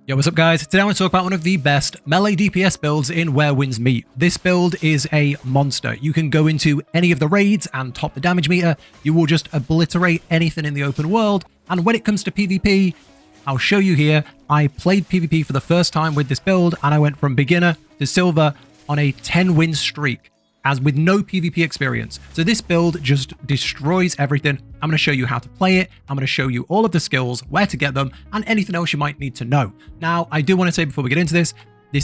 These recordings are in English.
Yo, what's up guys? Today I want to talk about one of the best melee DPS builds in Where Winds Meet. This build is a monster. You can go into any of the raids and top the damage meter. You will just obliterate anything in the open world. And when it comes to PvP, I'll show you here. I played PvP for the first time with this build and I went from beginner to silver on a 10-win streak, as with no PvP experience. So this build just destroys everything. I'm going to show you how to play it. I'm going to show you all of the skills, where to get them, and anything else you might need to know. Now, I do want to say before we get into this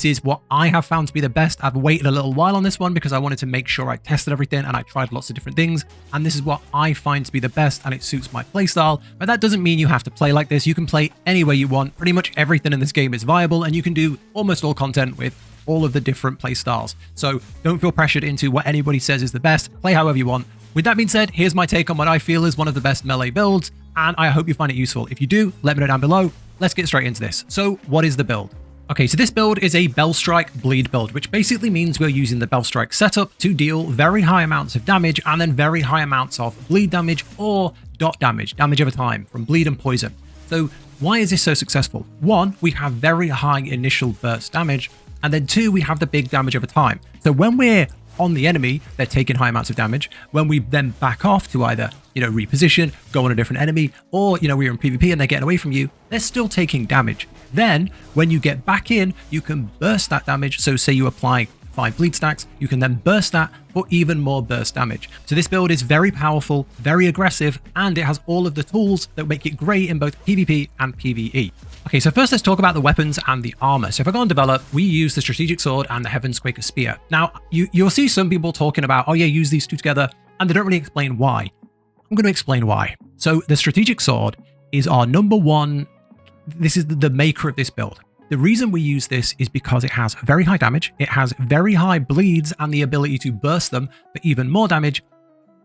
is what I have found to be the best. I've waited a little while on this one because I wanted to make sure I tested everything and I tried lots of different things. And this is what I find to be the best and it suits my playstyle. But that doesn't mean you have to play like this. You can play any way you want. Pretty much everything in this game is viable and you can do almost all content with all of the different play styles. So don't feel pressured into what anybody says is the best. Play however you want. With that being said, here's my take on what I feel is one of the best melee builds, and I hope you find it useful. If you do, let me know down below. Let's get straight into this. So what is the build? Okay, so this build is a Bellstrike bleed build, which basically means we're using the Bellstrike setup to deal very high amounts of damage and then very high amounts of bleed damage or dot damage over time from bleed and poison. So why is this so successful? One, we have very high initial burst damage, and then two, we have the big damage over time. So when we're on the enemy, they're taking high amounts of damage. When we then back off to either, reposition, go on a different enemy, or, we're in PvP and they're getting away from you, they're still taking damage. Then when you get back in, you can burst that damage. So say you apply 5 bleed stacks, you can then burst that for even more burst damage. So this build is very powerful, very aggressive, and it has all of the tools that make it great in both PvP and PvE. Okay, so first let's talk about the weapons and the armor. So if I go on develop, we use the strategic sword and the heavenquaker spear. Now, you'll see some people talking about, oh yeah, use these two together, and they don't really explain why. I'm going to explain why. So the strategic sword is our number one. This is the maker of this build. The reason we use this is because it has very high damage, it has very high bleeds and the ability to burst them for even more damage,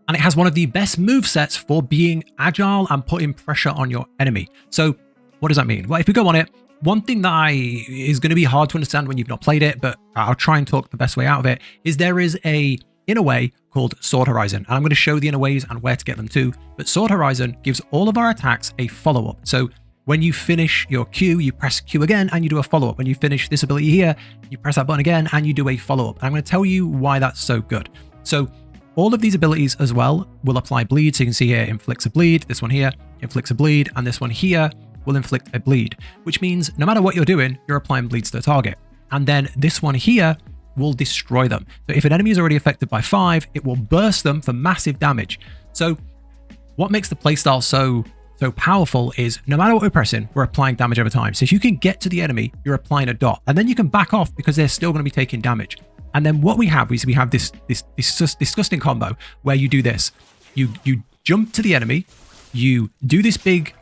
and it has one of the best movesets for being agile and putting pressure on your enemy. So what does that mean? Well, if we go on it, one thing that is going to be hard to understand when you've not played it, but I'll try and talk the best way out of it, is there is a inner way called Sword Horizon. And I'm going to show the inner ways and where to get them to. But Sword Horizon gives all of our attacks a follow-up. So when you finish your Q, you press Q again and you do a follow-up. When you finish this ability here, you press that button again and you do a follow-up. And I'm going to tell you why that's so good. So all of these abilities as well will apply bleed. So you can see here, inflicts a bleed. This one here inflicts a bleed. And this one here will inflict a bleed, which means no matter what you're doing, you're applying bleeds to the target. And then this one here will destroy them. So if an enemy is already affected by 5, it will burst them for massive damage. So what makes the playstyle so powerful is no matter what we're pressing, we're applying damage over time. So if you can get to the enemy, you're applying a dot, and then you can back off because they're still going to be taking damage. And then what we have is we have this disgusting combo where you do this. You jump to the enemy, you do this big,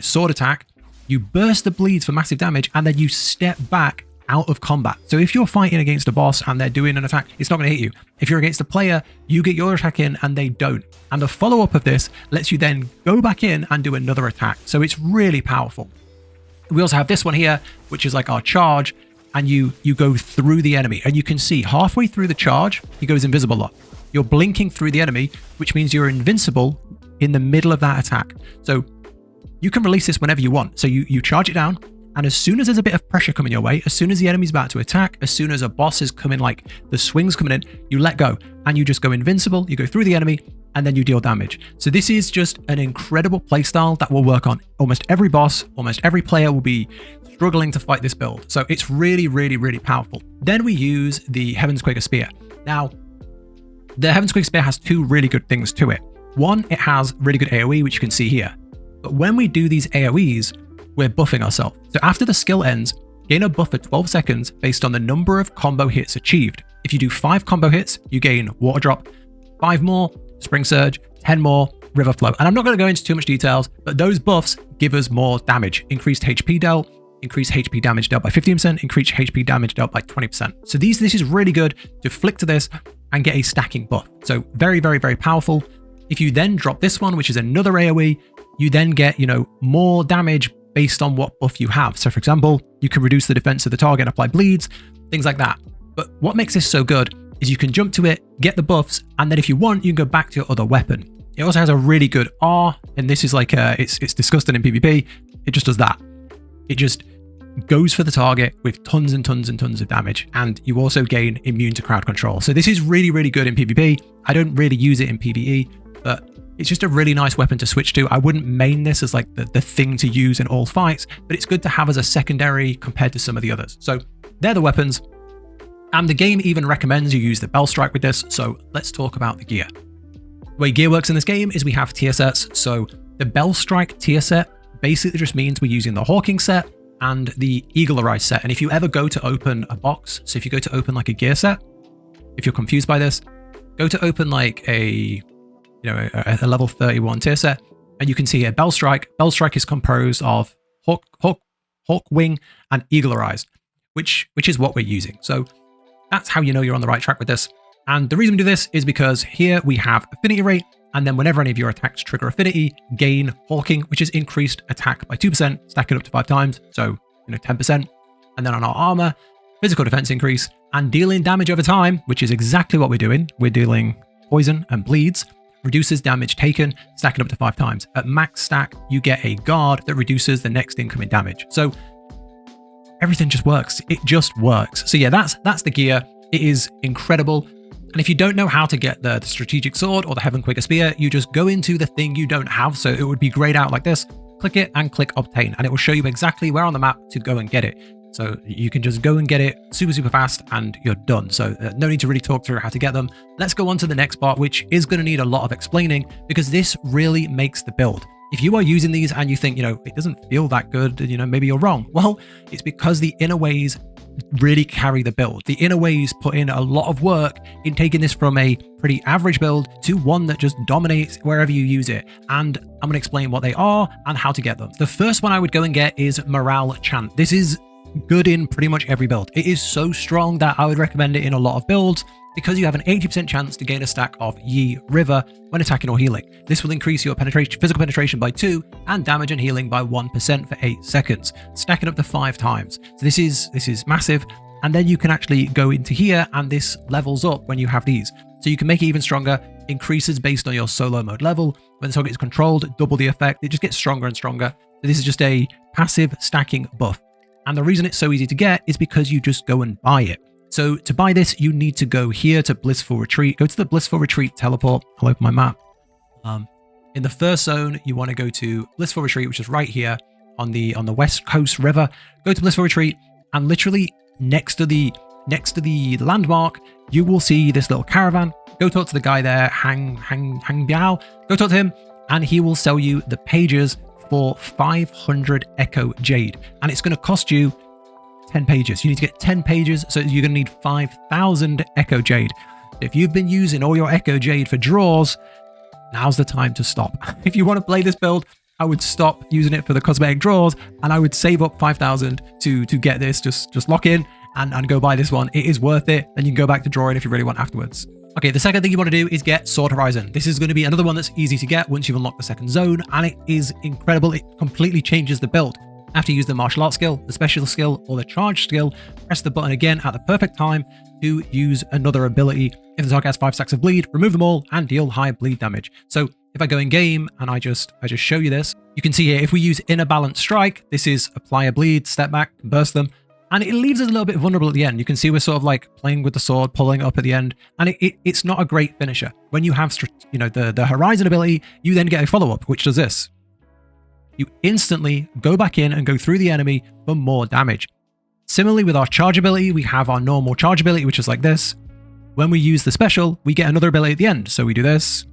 sword attack, you burst the bleeds for massive damage, and then you step back out of combat. So if you're fighting against a boss and they're doing an attack, it's not going to hit you. If you're against a player, you get your attack in and they don't. And the follow-up of this lets you then go back in and do another attack. So it's really powerful. We also have this one here, which is like our charge, and you go through the enemy. And you can see halfway through the charge, he goes invisible up. You're blinking through the enemy, which means you're invincible in the middle of that attack. So you can release this whenever you want. So you charge it down, and as soon as there's a bit of pressure coming your way, as soon as the enemy's about to attack, as soon as a boss is coming, like the swing's coming in, you let go and you just go invincible, you go through the enemy, and then you deal damage. So this is just an incredible playstyle that will work on almost every boss. Almost every player will be struggling to fight this build. So it's really, really, really powerful. Then we use the heavenquaker spear. Now, the heavenquaker spear has 2 really good things to it. One, it has really good AoE, which you can see here. But when we do these AoEs, we're buffing ourselves. So after the skill ends, gain a buff for 12 seconds based on the number of combo hits achieved. If you do 5 combo hits, you gain water drop, 5 more, spring surge, 10 more, river flow. And I'm not going to go into too much details, but those buffs give us more damage. Increased HP dealt, increased HP damage dealt by 15%, increased HP damage dealt by 20%. So this is really good to flick to this and get a stacking buff. So very, very, very powerful. If you then drop this one, which is another AoE, you then get, more damage based on what buff you have. So for example, you can reduce the defense of the target and apply bleeds, things like that. But what makes this so good is you can jump to it, get the buffs, and then if you want, you can go back to your other weapon. It also has a really good R, and this is like, it's disgusting in PvP. It just does that. It just goes for the target with tons and tons and tons of damage. And you also gain immune to crowd control. So this is really, really good in PvP. I don't really use it in PvE, but it's just a really nice weapon to switch to. I wouldn't main this as like the thing to use in all fights, but it's good to have as a secondary compared to some of the others. So they're the weapons. And the game even recommends you use the Bell Strike with this. So let's talk about the gear. The way gear works in this game is we have tier sets. So the Bell Strike tier set basically just means we're using the Hawking set and the Eagle Eye set. And if you ever go to open a box, so if you go to open like a gear set, if you're confused by this, go to open like a level 31 tier set, and you can see here Bell Strike. Bell Strike is composed of Hawk Wing and Eagle Eyes, which is what we're using. So that's how you know you're on the right track with this. And the reason we do this is because here we have affinity rate, and then whenever any of your attacks trigger affinity, gain Hawking, which is increased attack by 2%, stacking up to 5 times, so 10%. And then on our armor, physical defense increase, and dealing damage over time, which is exactly what we're doing. We're dealing poison and bleeds, reduces damage taken, stacking up to 5 times. At max stack, you get a guard that reduces the next incoming damage. So everything just works. It just works. So yeah, that's the gear. It is incredible. And if you don't know how to get the strategic sword or the heavenquaker spear, you just go into the thing you don't have. So it would be grayed out like this, click it and click obtain, and it will show you exactly where on the map to go and get it. So you can just go and get it super fast and you're done. So no need to really talk through how to get them. Let's go on to the next part, which is going to need a lot of explaining because this really makes the build. If you are using these and you think, it doesn't feel that good, maybe you're wrong. Well, it's because the inner ways really carry the build. The inner ways put in a lot of work in taking this from a pretty average build to one that just dominates wherever you use it. And I'm going to explain what they are and how to get them. The first one I would go and get is Morale Chant. This is good in pretty much every build. It is so strong that I would recommend it in a lot of builds because you have an 80% chance to gain a stack of Yi River when attacking or healing. This will increase your physical penetration by 2 and damage and healing by 1% for 8 seconds, stacking up to 5 times. So this is massive. And then you can actually go into here and this levels up when you have these. So you can make it even stronger, increases based on your solo mode level. When the target is controlled, double the effect. It just gets stronger and stronger. So this is just a passive stacking buff. And the reason it's so easy to get is because you just go and buy it. So to buy this, you need to go here to Blissful Retreat. Go to the Blissful Retreat teleport. I'll open my map. In the first zone, you want to go to Blissful Retreat, which is right here on the West Coast River. Go to Blissful Retreat, and literally next to the landmark, you will see this little caravan. Go talk to the guy there, Hang Biao. Go talk to him, and he will sell you the pages for 500 Echo Jade, and it's going to cost you 10 pages. You need to get 10 pages, so you're going to need 5,000 Echo Jade. If you've been using all your Echo Jade for draws, now's the time to stop. If you want to play this build, I would stop using it for the cosmetic draws, and I would save up 5,000 to get this. Just lock in and go buy this one. It is worth it. Then you can go back to drawing if you really want afterwards. Okay, the second thing you want to do is get Sword Horizon. This is going to be another one that's easy to get once you've unlocked the second zone, and it is incredible. It completely changes the build. After you use the martial arts skill, the special skill, or the charge skill, press the button again at the perfect time to use another ability. If the target has 5 stacks of bleed, remove them all and deal high bleed damage. So if I go in game and I just show you this, you can see here, if we use Inner Balance Strike, this is apply a bleed, step back, burst them, and it leaves us a little bit vulnerable at the end. You can see we're sort of like playing with the sword, pulling up at the end, and it's not a great finisher. When you have the Horizon ability, you then get a follow-up, which does this. You instantly go back in and go through the enemy for more damage. Similarly, with our charge ability, we have our normal charge ability, which is like this. When we use the special, we get another ability at the end. So we do this,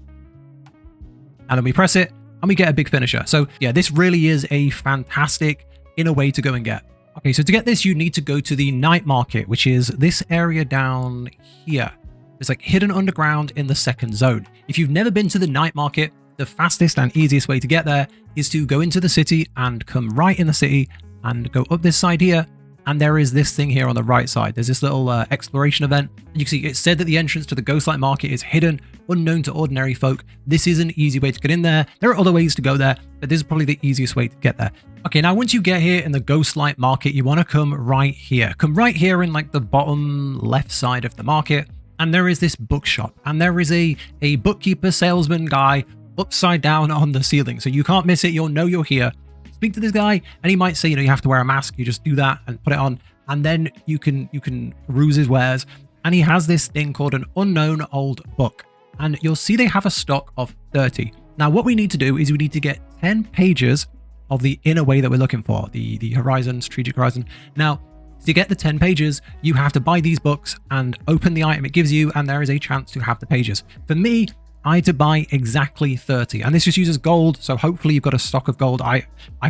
and then we press it, and we get a big finisher. So yeah, this really is a fantastic inner way to go and get. Okay, so to get this, you need to go to the night market, which is this area down here. It's like hidden underground in the second zone. If you've never been to the night market, the fastest and easiest way to get there is to go into the city and come right in the city and go up this side here. And there is this thing here on the right side. There's this little exploration event. And you can see it said that the entrance to the Ghostlight Market is hidden, unknown to ordinary folk. This is an easy way to get in there. There are other ways to go there, but this is probably the easiest way to get there. Okay, now once you get here in the Ghostlight Market, you want to come right here. Come right here in like the bottom left side of the market. And there is this bookshop. And there is a bookkeeper salesman guy upside down on the ceiling. So you can't miss it. You'll know you're here. speak to this guy, and he might say, you know, you have to wear a mask. You just do that and put it on, and then you can peruse his wares. And he has this thing called an unknown old book, and you'll see they have a stock of 30. Now, what we need to do is we need to get 10 pages of the inner way that we're looking for, the horizon, strategic horizon. Now, to get the 10 pages, you have to buy these books and open the item it gives you, and there is a chance to have the pages. For me, I had to buy exactly 30, and this just uses gold, so hopefully you've got a stock of gold. I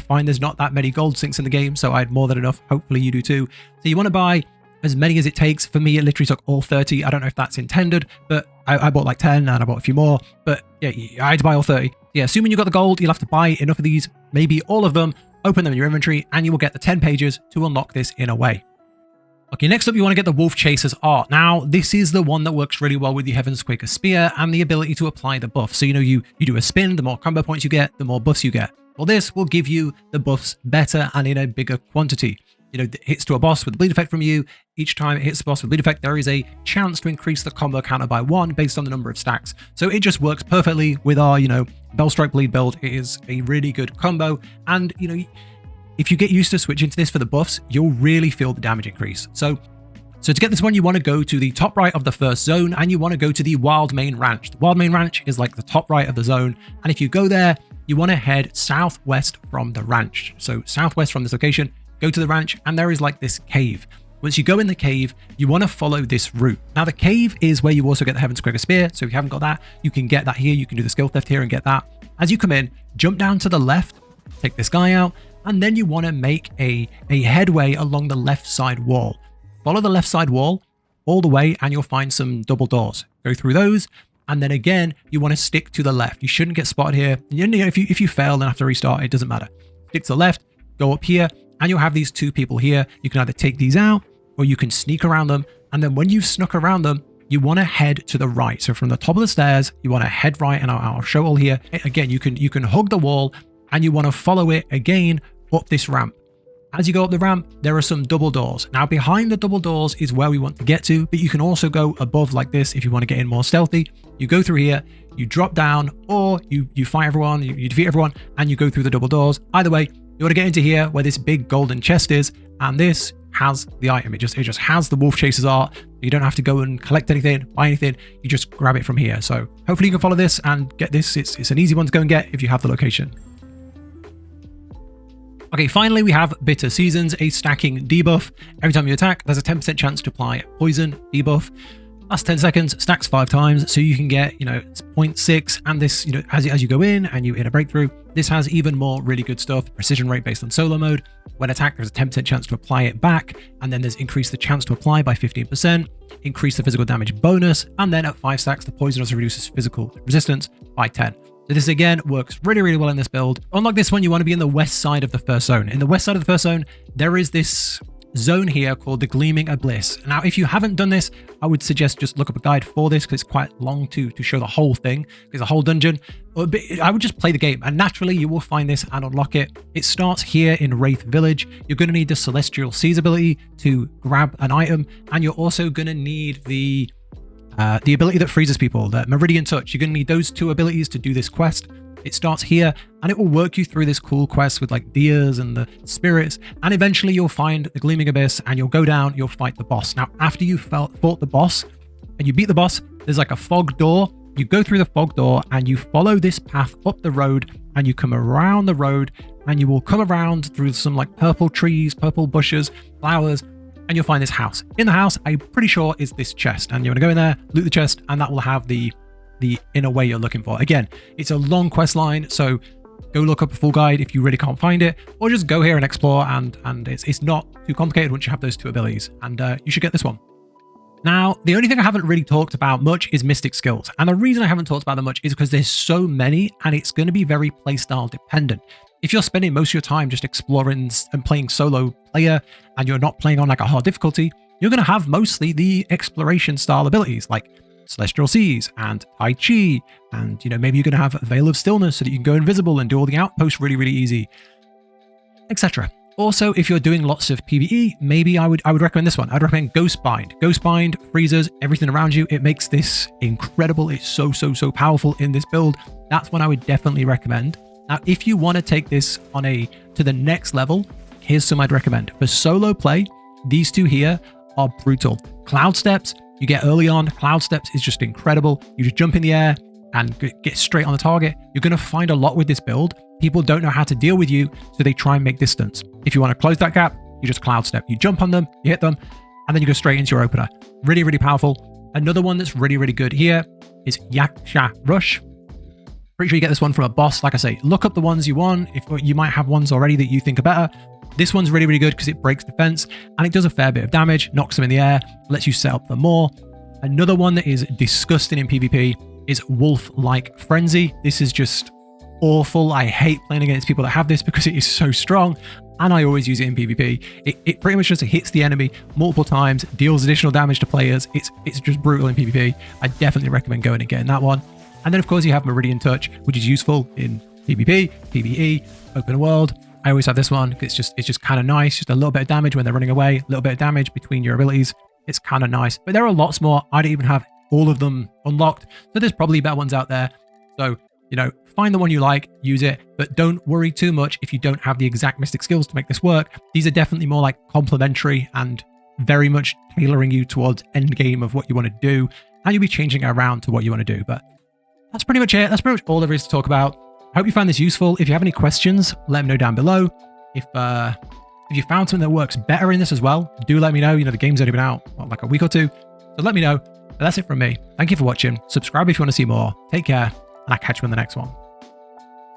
find there's not that many gold sinks in the game, so I had more than enough. Hopefully you do too. So you want to buy as many as it takes. For me, it literally took all 30. I don't know if that's intended, but I bought like 10 and I bought a few more, but yeah, I had to buy all 30. Yeah, assuming you got the gold, you'll have to buy enough of these, maybe all of them, open them in your inventory, and you will get the 10 pages to unlock this inner way. Okay, next up, you want to get the Wolfchaser's art. Now, this is the one that works really well with the heavenquaker spear and the ability to apply the buff. So, you know, you do a spin, the more combo points you get, the more buffs you get. Well, this will give you the buffs better and in a bigger quantity. You know, it hits to a boss with a bleed effect from you. Each time it hits the boss with a bleed effect, there is a chance to increase the combo counter by 1 based on the number of stacks. So it just works perfectly with our, you know, Bellstrike bleed build. It is a really good combo. And, you know, if you get used to switching to this for the buffs, you'll really feel the damage increase. So to get this one, you want to go to the top right of the first zone, and you want to go to the Wild Main Ranch. The Wild Main Ranch is like the top right of the zone. And if you go there, you want to head southwest from the ranch. So southwest from this location, go to the ranch, and there is like this cave. Once you go in the cave, you want to follow this route. Now, the cave is where you also get the heavenquaker spear. So if you haven't got that, you can get that here. You can do the skill theft here and get that. As you come in, jump down to the left, take this guy out, and then you want to make a headway along the left side wall. Follow the left side wall all the way, and you'll find some double doors. Go through those, and then again, you want to stick to the left. You shouldn't get spotted here. You know, if you fail and have to restart, it doesn't matter. Stick to the left, go up here, and you'll have these two people here. You can either take these out, or you can sneak around them. And then when you've snuck around them, you want to head to the right. So from the top of the stairs, you want to head right, and I'll show all here. Again, you can hug the wall, and you want to follow it again up this ramp. As you go up the ramp, there are some double doors. Now, behind the double doors is where we want to get to, but you can also go above like this if you want to get in more stealthy. You go through here, you drop down, or you fight everyone, you defeat everyone, and you go through the double doors. Either way, you want to get into here where this big golden chest is, and this has the item. It just has the Wolfchaser's art. You don't have to go and collect anything, buy anything. You just grab it from here. So hopefully you can follow this and get this. It's an easy one to go and get if you have the location. Okay, finally we have Bitter Seasons, a stacking debuff. Every time you attack, there's a 10% chance to apply poison debuff. Last 10 seconds, stacks 5 times, so you can get, you know, 0.6, and this, you know, as you go in and you hit a breakthrough, this has even more really good stuff. Precision rate based on solo mode. When attacked, there's a 10% chance to apply it back, and then there's increase the chance to apply by 15%, increase the physical damage bonus, and then at 5 stacks, the poison also reduces physical resistance by 10. So this again works really, really well in this build. Unlike this one, you want to be in the west side of the first zone. In the west side of the first zone, there is this zone here called the Gleaming Abyss. Now, if you haven't done this, I would suggest just look up a guide for this because it's quite long to show the whole thing. It's a whole dungeon. I would just play the game, and naturally you will find this and unlock it. It starts here in Wraith Village. You're going to need the Celestial Seas ability to grab an item, and you're also going to need the ability that freezes people, the Meridian Touch. You're going to need those 2 abilities to do this quest. It starts here, and it will work you through this cool quest with like deers and the spirits, and eventually you'll find the Gleaming Abyss, and you'll go down, you'll fight the boss. Now, after you've fought the boss, and you beat the boss, there's like a fog door. You go through the fog door, and you follow this path up the road, and you come around the road, and you will come around through some like purple trees, purple bushes, flowers, and you'll find this house. In the house, I'm pretty sure is this chest, and you want to go in there, loot the chest, and that will have the inner way you're looking for. Again, it's a long quest line, so go look up a full guide if you really can't find it, or just go here and explore, and it's not too complicated once you have those 2 abilities, and you should get this one. Now, the only thing I haven't really talked about much is Mystic skills, and the reason I haven't talked about them much is because there's so many, and it's going to be very playstyle dependent. If you're spending most of your time just exploring and playing solo player, and you're not playing on like a hard difficulty, you're going to have mostly the exploration style abilities like Celestial Seas and Tai Chi, and, you know, maybe you're going to have a Veil of Stillness so that you can go invisible and do all the outposts really, really easy, etc. Also, if you're doing lots of PvE, maybe I would recommend this one. I'd recommend Ghostbind. Ghostbind freezes everything around you. It makes this incredible. It's so powerful in this build. That's one I would definitely recommend. Now, if you want to take this to the next level, here's some I'd recommend. For solo play, these two here are brutal. Cloud Steps, you get early on. Cloud Steps is just incredible. You just jump in the air and get straight on the target. You're going to find a lot with this build. People don't know how to deal with you, so they try and make distance. If you want to close that gap, you just Cloud Step. You jump on them, you hit them, and then you go straight into your opener. Really, really powerful. Another one that's really, really good here is Yaksha Rush. Pretty sure you get this one from a boss. Like I say, look up the ones you want. If you might have ones already that you think are better. This one's really, really good because it breaks defense and it does a fair bit of damage, knocks them in the air, lets you set up for more. Another one that is disgusting in PvP is Wolf-like Frenzy. This is just awful. I hate playing against people that have this because it is so strong, and I always use it in PvP. It pretty much just hits the enemy multiple times, deals additional damage to players. It's just brutal in PvP. I definitely recommend going and getting that one. And then of course you have Meridian Touch, which is useful in PvP, PvE, open world. I always have this one because it's just kind of nice. Just a little bit of damage when they're running away, a little bit of damage between your abilities. It's kind of nice, but there are lots more. I don't even have all of them unlocked, so there's probably better ones out there. So, you know, find the one you like, use it, but don't worry too much if you don't have the exact mystic skills to make this work. These are definitely more like complementary and very much tailoring you towards end game of what you want to do, and you'll be changing it around to what you want to do. But that's pretty much it. That's pretty much all there is to talk about. I hope you found this useful. If you have any questions, let me know down below. If you found something that works better in this as well, do let me know. You know, the game's only been out, what, like a week or two. So let me know. But that's it from me. Thank you for watching. Subscribe if you want to see more. Take care, and I'll catch you in the next one.